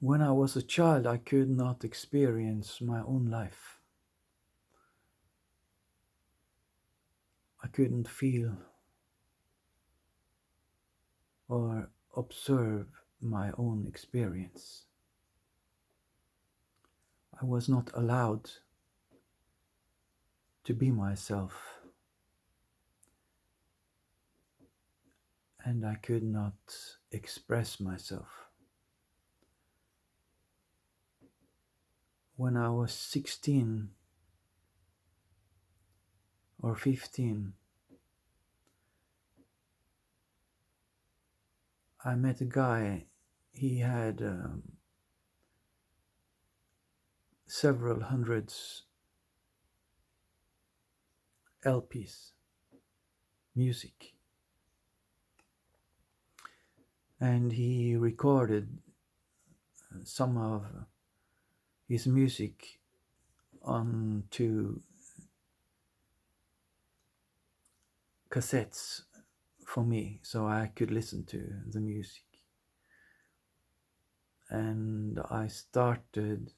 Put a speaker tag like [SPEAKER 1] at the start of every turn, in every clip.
[SPEAKER 1] When I was a child, I could not experience my own life. I couldn't feel or observe my own experience. I was not allowed to be myself, and I could not express myself. When I was 16 or 15, I met a guy. He had several hundreds LPs, music, and he recorded some of his music onto cassettes for me so I could listen to the music. And I started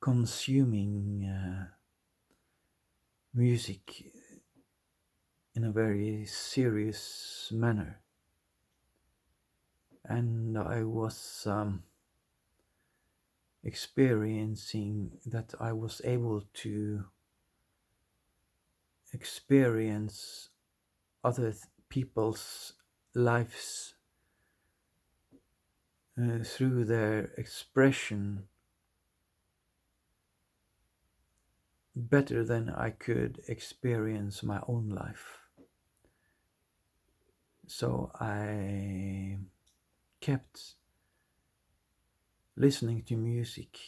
[SPEAKER 1] consuming music in a very serious manner. And I was experiencing that I was able to experience other people's lives through their expression better than I could experience my own life. So I kept listening to music.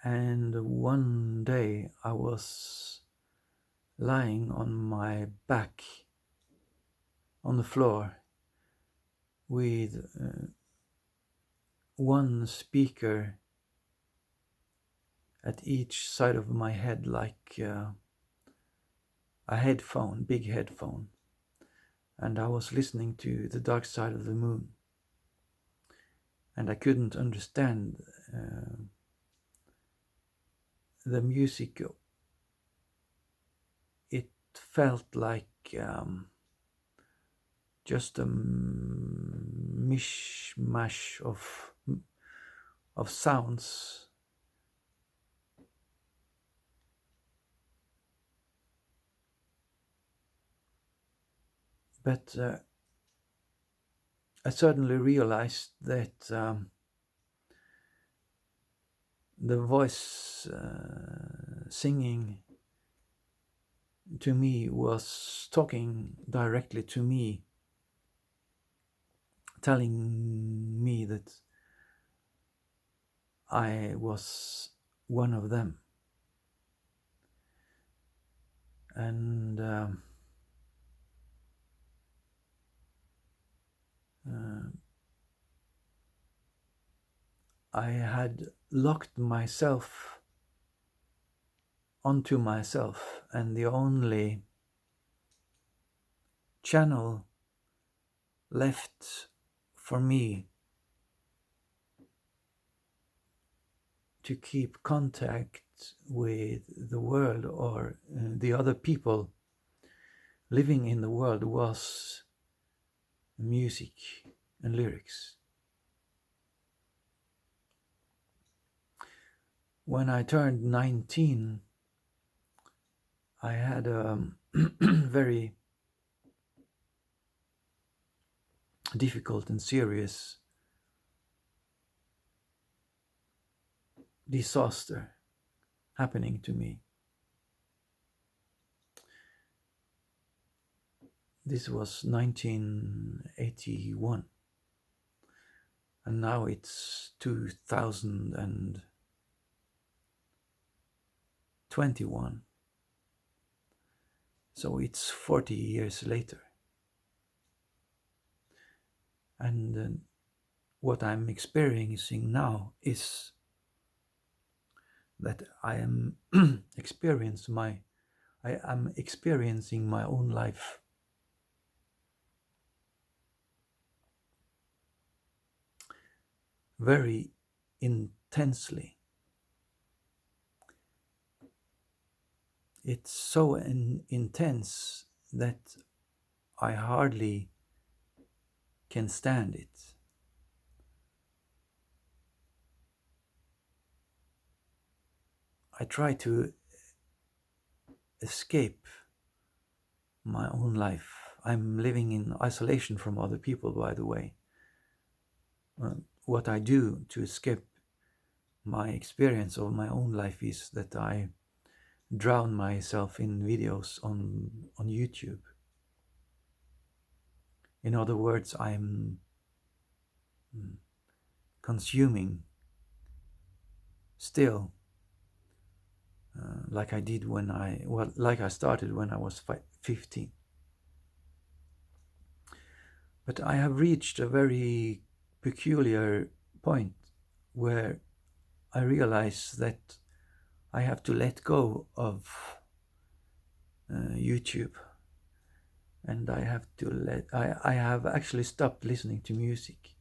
[SPEAKER 1] And one day I was lying on my back on the floor with one speaker at each side of my head, like a headphone, big headphone. And I was listening to The Dark Side of the Moon. And I couldn't understand the music. It felt like just a mishmash of sounds. But I suddenly realized that the voice singing to me was talking directly to me, telling me that I was one of them. And I had locked myself onto myself, and the only channel left for me to keep contact with the world or the other people living in the world was music and lyrics. When I turned 19, I had a very difficult and serious disaster happening to me. This was 1981, and now it's 2021. So it's 40 years later. And what I'm experiencing now is that I am experiencing my own life. very intensely. It's so intense that I hardly can stand it. I try to escape my own life. I'm living in isolation from other people, by the way. What I do to escape my experience of my own life is that I drown myself in videos on YouTube. In other words, I'm consuming still, like I did like I started when I was 15. But I have reached a very peculiar point where I realize that I have to let go of YouTube, and I have actually stopped listening to music.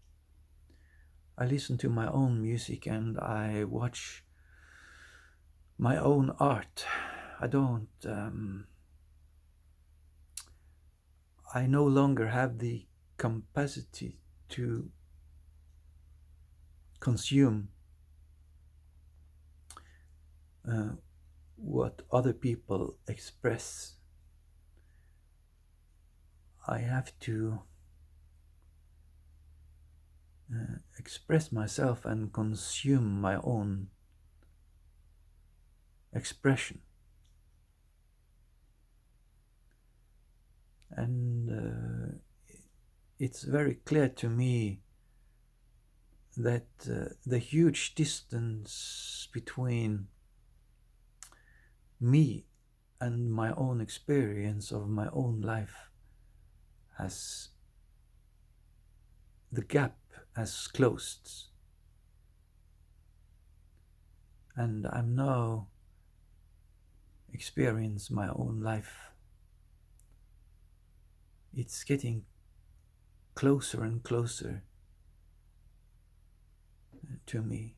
[SPEAKER 1] I listen to my own music and I watch my own art. I don't I no longer have the capacity to consume what other people express. I have to express myself and consume my own expression. And it's very clear to me that the huge distance between me and my own experience of my own life the gap has closed, and I'm now experiencing my own life. It's getting closer and closer to me,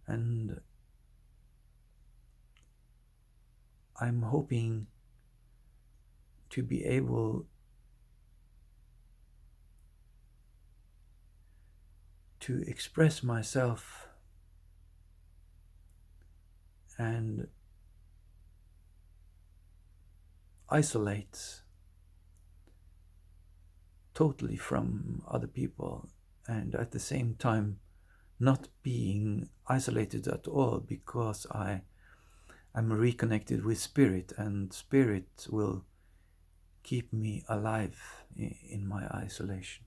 [SPEAKER 1] and I'm hoping to be able to express myself and isolate totally from other people, and at the same time not being isolated at all, because I'm reconnected with spirit, and spirit will keep me alive in my isolation.